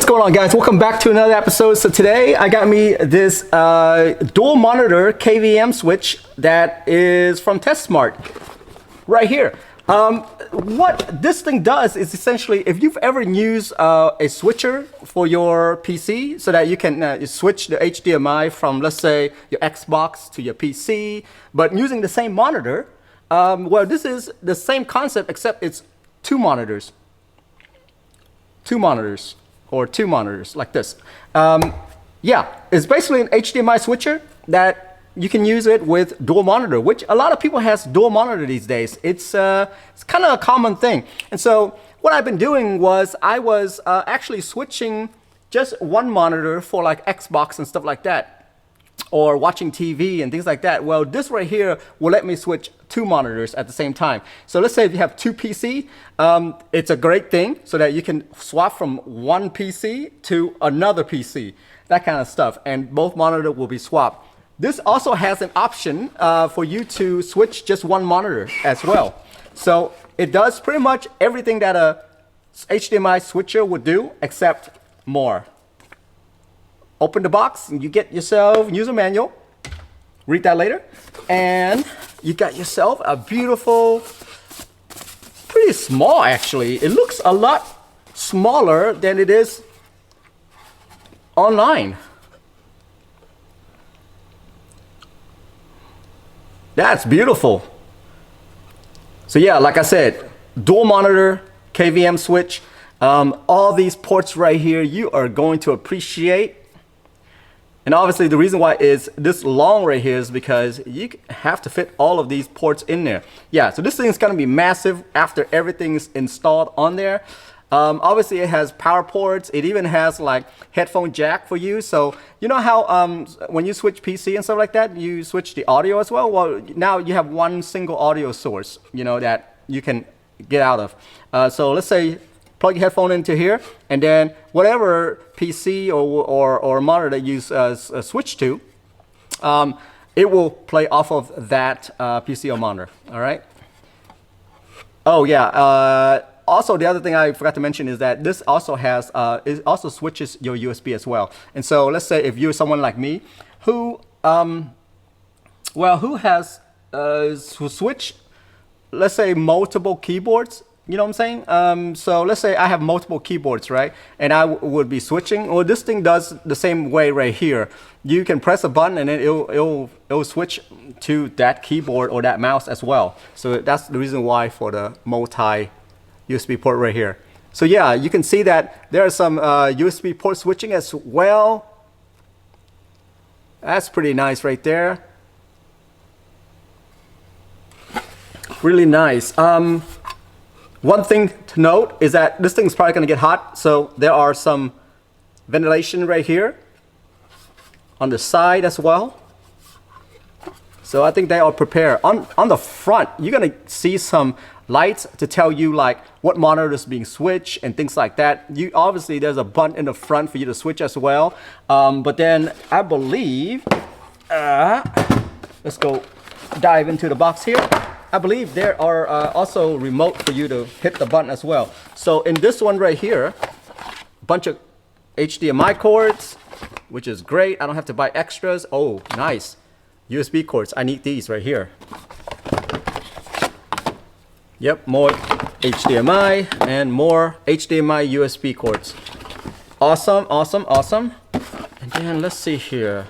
What's going on, guys? Welcome back to another episode. So today I got me this dual monitor KVM switch that is from TESmart right here. What this thing does is essentially, if you've ever used a switcher for your PC so that you can switch the HDMI from, let's say, your Xbox to your PC, but using the same monitor, well, this is the same concept except it's two monitors like this. Yeah, it's basically an HDMI switcher that you can use it with dual monitor, which a lot of people has dual monitor these days. It's kind of a common thing. And so what I've been doing was I was actually switching just one monitor for like Xbox and stuff like that, or watching TV and things like that. Well, this right here will let me switch two monitors at the same time. So let's say if you have two PC, it's a great thing so that you can swap from one PC to another PC, that kind of stuff, and both monitors will be swapped. This also has an option for you to switch just one monitor as well. So it does pretty much everything that a HDMI switcher would do, except more. Open the box and you get yourself user manual. Read that later. And you got yourself a beautiful, pretty small actually. It looks a lot smaller than it is online. That's beautiful. So yeah, like I said, dual monitor, KVM switch. All these ports right here, you are going to appreciate. And obviously the reason why is this long right here is because you have to fit all of these ports in there. Yeah, so this thing is going to be massive after everything is installed on there. Obviously it has power ports. It even has like headphone jack for you. So you know how when you switch PC and stuff like that, you switch the audio as well? Well, now you have one single audio source, you know, that you can get out of. So let's say plug your headphone into here, and then whatever PC or monitor that you switch to, it will play off of that PC or monitor. All right. Oh yeah. Also, the other thing I forgot to mention is that this also has it also switches your USB as well. And so let's say if you're someone like me who who switch, let's say, multiple keyboards. You know what I'm saying? So let's say I have multiple keyboards, right? And I would be switching. Well, this thing does the same way right here. You can press a button and then it'll switch to that keyboard or that mouse as well. So that's the reason why for the multi USB port right here. So yeah, you can see that there are some USB port switching as well. That's pretty nice right there. Really nice. One thing to note is that this thing is probably going to get hot, so there are some ventilation right here on the side as well. So I think they are prepared. On the front, you're going to see some lights to tell you like what monitor is being switched and things like that. You obviously there's a button in the front for you to switch as well. But then I believe, let's go dive into the box here. I believe there are also remote for you to hit the button as well. So in this one right here, a bunch of HDMI cords, which is great. I don't have to buy extras. Oh, nice. USB cords. I need these right here. Yep, more HDMI and more HDMI USB cords. Awesome, awesome, awesome. And then let's see here.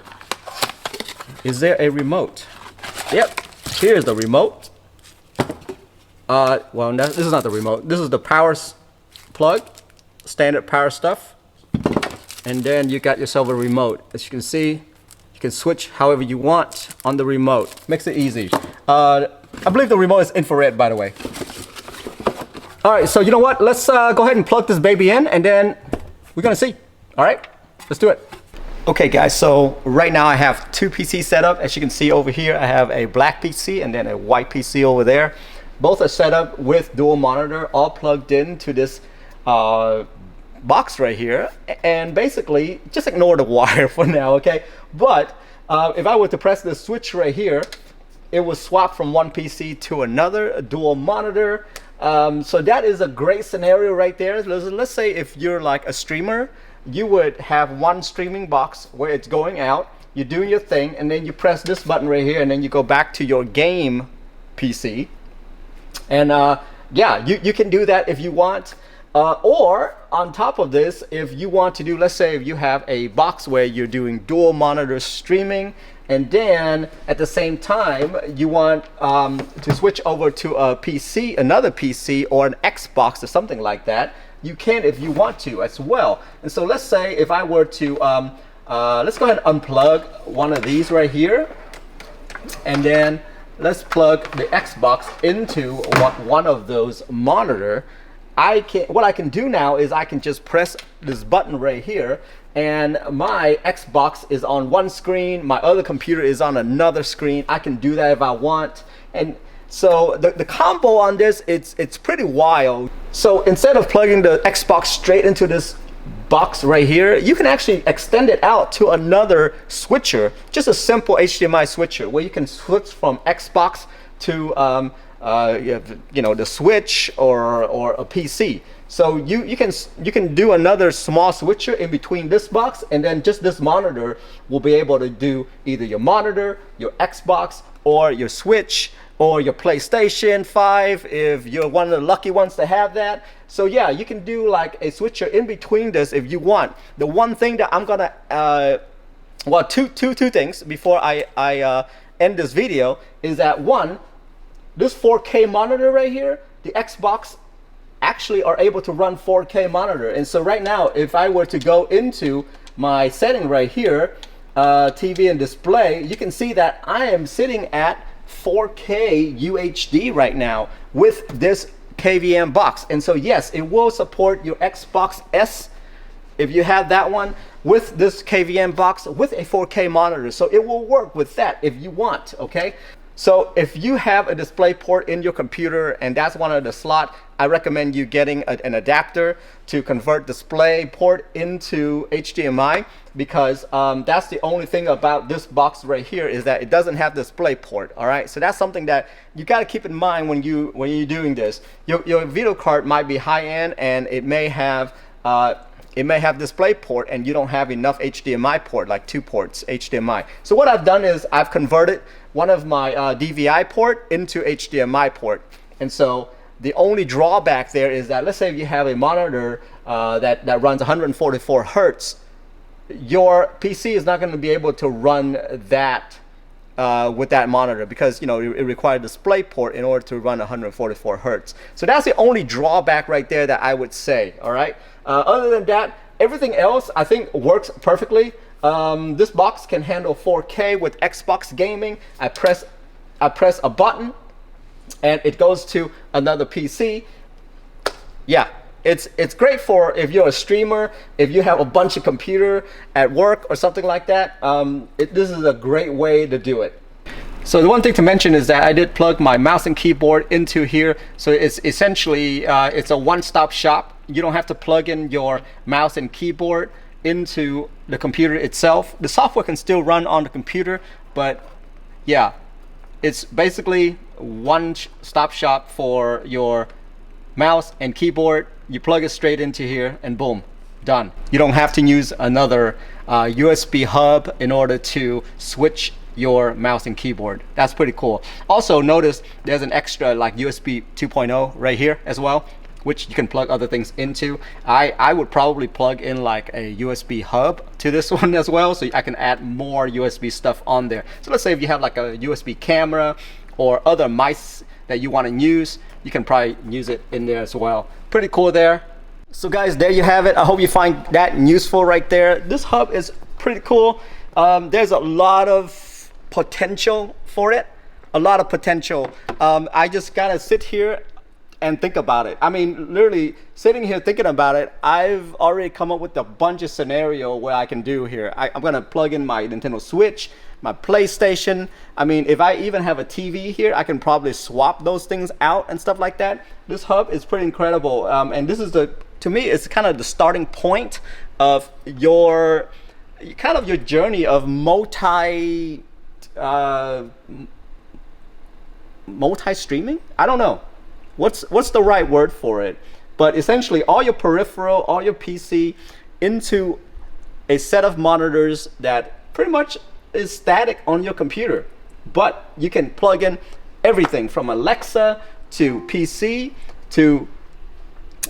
Is there a remote? Yep, here's the remote. Well, no, this is not the remote. This is the power plug, standard power stuff. And then you got yourself a remote. As you can see, you can switch however you want on the remote. Makes it easy. I believe the remote is infrared, by the way. All right, so you know what? Let's go ahead and plug this baby in, and then we're gonna see. All right, let's do it. Okay, guys, so right now I have two PCs set up. As you can see over here, I have a black PC and then a white PC over there. Both are set up with dual monitor, all plugged into this box right here. And basically, just ignore the wire for now, okay? But if I were to press the switch right here, it will swap from one PC to another, a dual monitor. So that is a great scenario right there. Let's say if you're like a streamer, you would have one streaming box where it's going out, you're doing your thing, and then you press this button right here, and then you go back to your game PC. And yeah, you can do that if you want. Or on top of this, if you want to do, let's say if you have a box where you're doing dual monitor streaming, and then at the same time you want to switch over to a PC, another PC or an Xbox or something like that, you can if you want to as well. And so let's say if I were to, let's go ahead and unplug one of these right here, and then let's plug the Xbox into one of those monitor. What I can do now is I can just press this button right here, and my Xbox is on one screen, my other computer is on another screen. I can do that if I want. And so the combo on this, it's pretty wild. So instead of plugging the Xbox straight into this box right here, you can actually extend it out to another switcher, just a simple HDMI switcher where you can switch from Xbox to you know, the Switch or a PC. So you can do another small switcher in between this box, and then just this monitor will be able to do either your monitor, your Xbox, or your Switch, or your PlayStation 5 if you're one of the lucky ones to have that. So yeah, you can do like a switcher in between this if you want. The one thing that I'm gonna well, two things before I end this video is that, one, this 4K monitor right here, the Xbox actually are able to run 4K monitor. And so right now, if I were to go into my setting right here, TV and display, you can see that I am sitting at 4K UHD right now with this KVM box. And so yes, it will support your Xbox S if you have that one with this KVM box with a 4K monitor. So it will work with that if you want, okay? So if you have a display port in your computer and that's one of the slot, I recommend you getting an adapter to convert display port into HDMI, because that's the only thing about this box right here is that it doesn't have display port. All right, so that's something that you got to keep in mind when you're doing this. Your video card might be high end and it may have display port, and you don't have enough HDMI port, like 2 ports HDMI. So what I've done is I've converted one of my DVI port into HDMI port. And so the only drawback there is that, let's say if you have a monitor that runs 144 Hertz, your PC is not going to be able to run that with that monitor, because it requires a display port in order to run 144 Hertz. So that's the only drawback right there that I would say. All right. Other than that, everything else I think works perfectly. This box can handle 4K with Xbox gaming. I press a button and it goes to another PC. Yeah, it's great for if you're a streamer, if you have a bunch of computer at work or something like that. This is a great way to do it. So the one thing to mention is that I did plug my mouse and keyboard into here. So it's essentially, it's a one-stop shop. You don't have to plug in your mouse and keyboard into the computer itself. The software can still run on the computer, but yeah, it's basically one-stop shop for your mouse and keyboard. You plug it straight into here and boom, done. You don't have to use another USB hub in order to switch your mouse and keyboard. That's pretty cool. Also notice there's an extra like USB 2.0 right here as well, which you can plug other things into. I would probably plug in like a USB hub to this one as well, so I can add more USB stuff on there. So let's say if you have like a USB camera or other mice that you want to use, you can probably use it in there as well. Pretty cool there. So guys, there you have it. I hope you find that useful right there. This hub is pretty cool. There's a lot of potential for it, a lot of potential. I just gotta sit here and think about it. I mean, literally sitting here thinking about it, I've already come up with a bunch of scenario where I can do here. I'm gonna plug in my Nintendo Switch, my PlayStation. I mean, if I even have a TV here, I can probably swap those things out and stuff like that. This hub is pretty incredible, and this is to me, it's kind of the starting point of your journey of multi-streaming. I don't know. what's the right word for it? But essentially all your peripheral, all your PC into a set of monitors that pretty much is static on your computer. But you can plug in everything from Alexa to PC to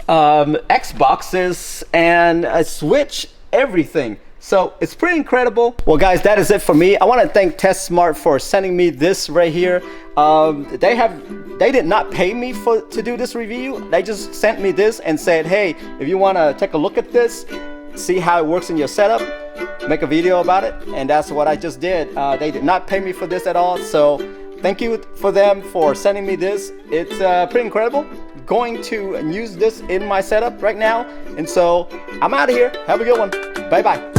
Xboxes and a Switch, everything. So it's pretty incredible. Well guys, that is it for me. I want to thank TESmart for sending me this right here. They did not pay me to do this review. They just sent me this and said, hey, if you want to take a look at this, see how it works in your setup, make a video about it. And that's what I just did. They did not pay me for this at all. So thank you for them for sending me this. It's pretty incredible. Going to use this in my setup right now. And so I'm out of here. Have a good one. Bye bye.